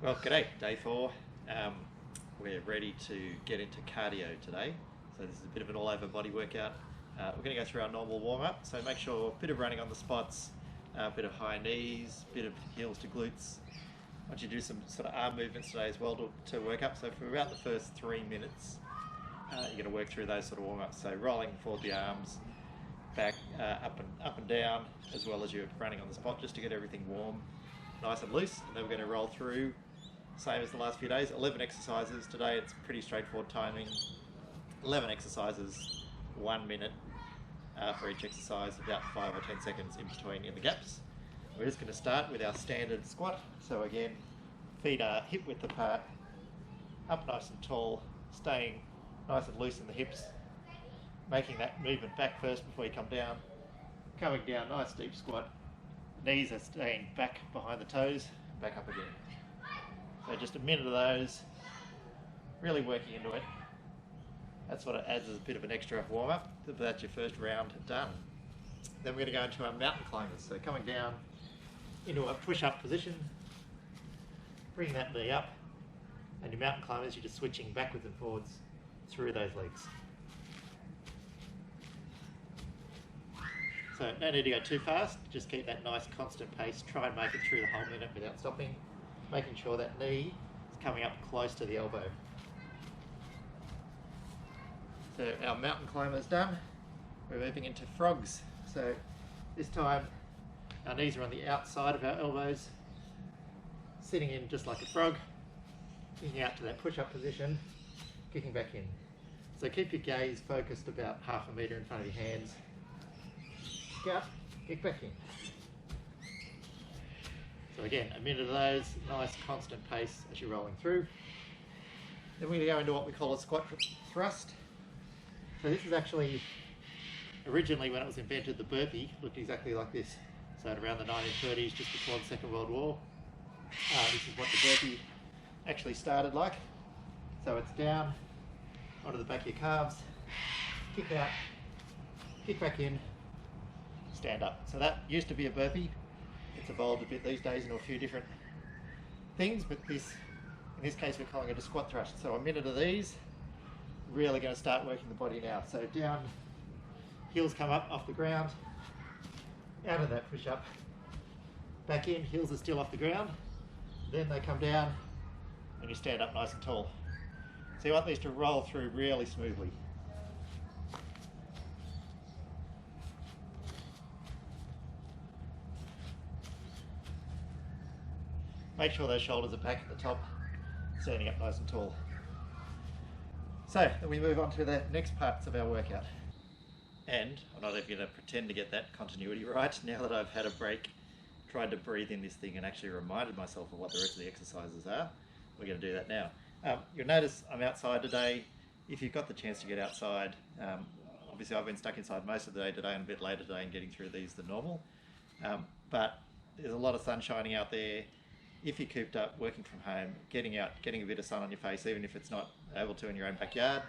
Well, g'day, day 4. We're ready to get into cardio today. So this is a bit of an all over body workout. We're going to go through our normal warm up. So make sure a bit of running on the spots, a bit of high knees, a bit of heels to glutes. I want you to do some sort of arm movements today as well to work up. So for about the first 3 minutes, you're going to work through those sort of warm ups. So rolling forward the arms, back, up and down, as well as you're running on the spot just to get everything warm, nice and loose. And then we're going to roll through. Same as the last few days, 11 exercises. Today it's pretty straightforward timing. 11 exercises, 1 minute for each exercise, about 5 or 10 seconds in between in the gaps. We're just going to start with our standard squat. So again, feet are hip width apart, up nice and tall, staying nice and loose in the hips, making that movement back first before you come down. Coming down, nice deep squat. Knees are staying back behind the toes, back up again. So just a minute of those, really working into it. That's what it adds as a bit of an extra warm up. That's your first round done. Then we're going to go into our mountain climbers. So coming down into a push-up position, bring that knee up, and your mountain climbers, you're just switching backwards and forwards through those legs. So no need to go too fast, just keep that nice constant pace. Try and make it through the whole minute without stopping, making sure that knee is coming up close to the elbow. So our mountain climber's done. We're moving into frogs. So this time our knees are on the outside of our elbows, sitting in just like a frog, kicking out to that push-up position, kicking back in. So keep your gaze focused about half a metre in front of your hands. Kick out, kick back in. So again, a minute of those, nice constant pace as you're rolling through. Then we're going to go into what we call a squat thrust. So this is actually, originally when it was invented, the burpee looked exactly like this. So at around the 1930s, just before the Second World War, this is what the burpee actually started like. So it's down onto the back of your calves, kick out, kick back in, stand up. So that used to be a burpee. It's evolved a bit these days into a few different things, but in this case we're calling it a squat thrust. So a minute of these, really going to start working the body now. So down, heels come up off the ground, out of that push up, back in, heels are still off the ground, then they come down and you stand up nice and tall. So you want these to roll through really smoothly. Make sure those shoulders are back at the top, standing up nice and tall. So then we move on to the next parts of our workout. And I'm not even going to pretend to get that continuity right. Now that I've had a break, tried to breathe in this thing and actually reminded myself of what the rest of the exercises are, we're going to do that now. You'll notice I'm outside today. If you've got the chance to get outside, obviously I've been stuck inside most of the day today and a bit later today and getting through these than normal. But there's a lot of sun shining out there. If you're cooped up, working from home, getting out, getting a bit of sun on your face, even if it's not able to in your own backyard,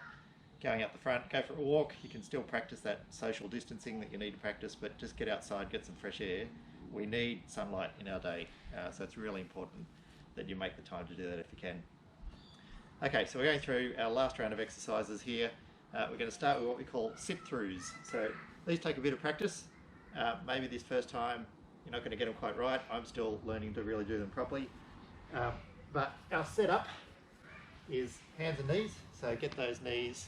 going out the front, go for a walk. You can still practice that social distancing that you need to practice, but just get outside, get some fresh air. We need sunlight in our day, so it's really important that you make the time to do that if you can. Okay, so we're going through our last round of exercises here. We're going to start with what we call sit-throughs. So these take a bit of practice. Maybe this first time you're not going to get them quite right. I'm still learning to really do them properly. But our setup is hands and knees. So get those knees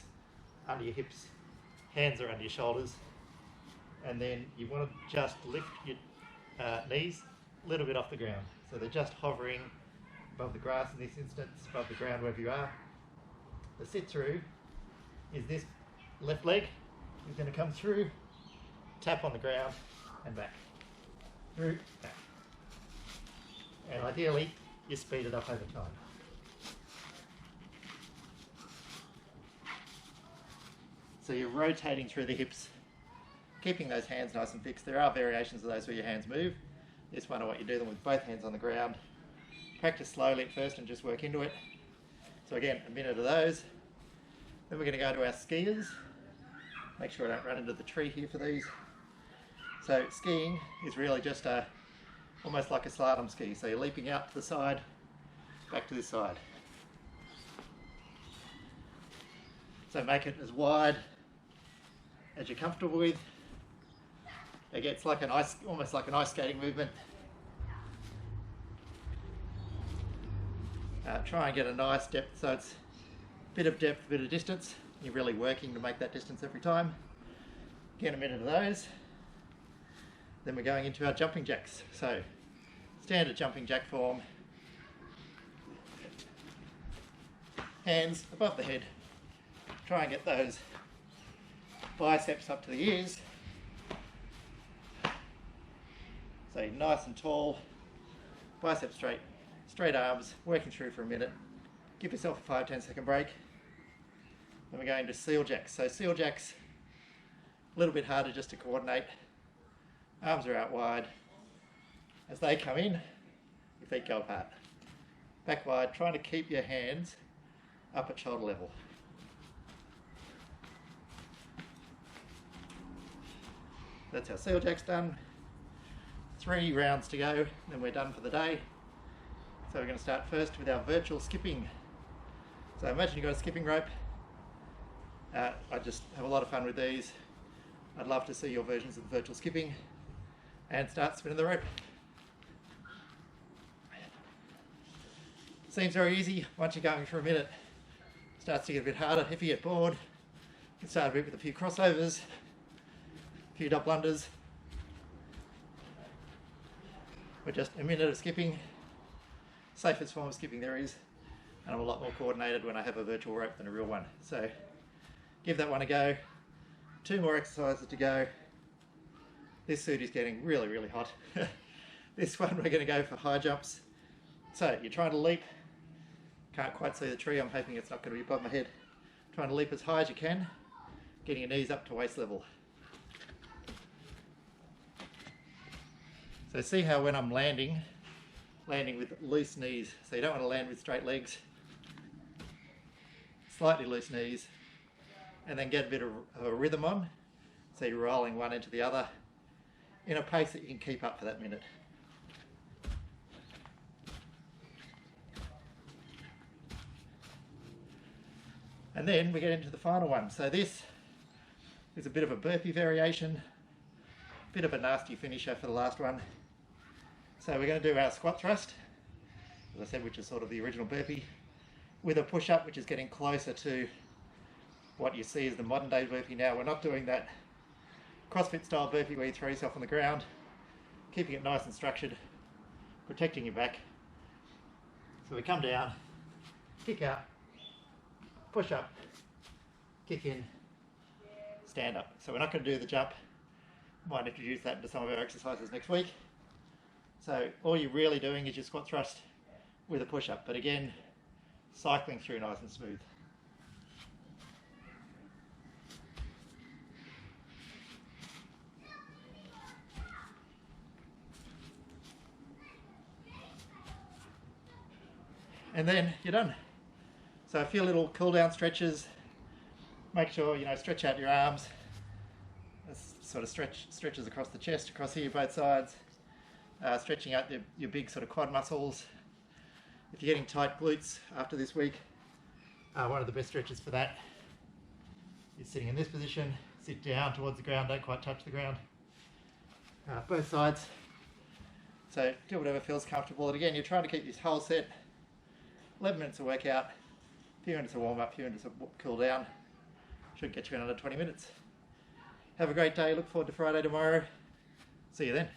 under your hips, hands are under your shoulders. And then you want to just lift your knees a little bit off the ground. So they're just hovering above the grass in this instance, above the ground wherever you are. The sit through is this left leg is going to come through, tap on the ground and back. Through, back. And ideally, you speed it up over time. So you're rotating through the hips, keeping those hands nice and fixed. There are variations of those where your hands move. This one I want you to do them with both hands on the ground. Practice slowly at first and just work into it. So again, a minute of those. Then we're going to go to our skiers. Make sure I don't run into the tree here for these. So skiing is really just almost like a slalom ski. So you're leaping out to the side, back to this side. So make it as wide as you're comfortable with. It gets like almost like an ice skating movement. Try and get a nice depth, so it's a bit of depth, a bit of distance. You're really working to make that distance every time. Get a minute of those. Then we're going into our jumping jacks. So standard jumping jack form. Hands above the head. Try and get those biceps up to the ears. So nice and tall, biceps straight, straight arms, working through for a minute. Give yourself a 5-10 second break. Then we're going to seal jacks. So seal jacks, a little bit harder just to coordinate. Arms are out wide. As they come in, your feet go apart. Back wide, trying to keep your hands up at shoulder level. That's our seal jacks done. 3 rounds to go, then we're done for the day. So we're going to start first with our virtual skipping. So imagine you've got a skipping rope. I just have a lot of fun with these. I'd love to see your versions of the virtual skipping. And start spinning the rope. Seems very easy once you're going for a minute. Starts to get a bit harder. If you get bored, you can start a bit with a few crossovers, a few double unders. We're just a minute of skipping. Safest form of skipping there is. And I'm a lot more coordinated when I have a virtual rope than a real one. So give that one a go. 2 more exercises to go. This suit is getting really, really hot. This one we're going to go for high jumps. So you're trying to leap. Can't quite see the tree. I'm hoping it's not going to be above my head. Trying to leap as high as you can. Getting your knees up to waist level. So see how when I'm landing with loose knees. So you don't want to land with straight legs. Slightly loose knees. And then get a bit of a rhythm on. So you're rolling one into the other in a pace that you can keep up for that minute. And then we get into the final one. So this is a bit of a burpee variation, bit of a nasty finisher for the last one. So we're going to do our squat thrust, as I said, which is sort of the original burpee, with a push-up, which is getting closer to what you see as the modern day burpee now. We're not doing that CrossFit style burpee where you throw yourself on the ground, keeping it nice and structured, protecting your back. So we come down, kick out, push up, kick in, stand up. So we're not going to do the jump. Might introduce that into some of our exercises next week. So all you're really doing is your squat thrust with a push up, but again, cycling through nice and smooth. And then you're done. So a few little cool down stretches. Make sure, stretch out your arms. This sort of stretches across the chest, across here, both sides. Stretching out your big sort of quad muscles. If you're getting tight glutes after this week, one of the best stretches for that is sitting in this position. Sit down towards the ground, don't quite touch the ground. Both sides. So do whatever feels comfortable. And again, you're trying to keep this whole set 11 minutes of workout, a few minutes of warm up, a few minutes of cool down. Should get you in under 20 minutes. Have a great day. Look forward to Friday tomorrow. See you then.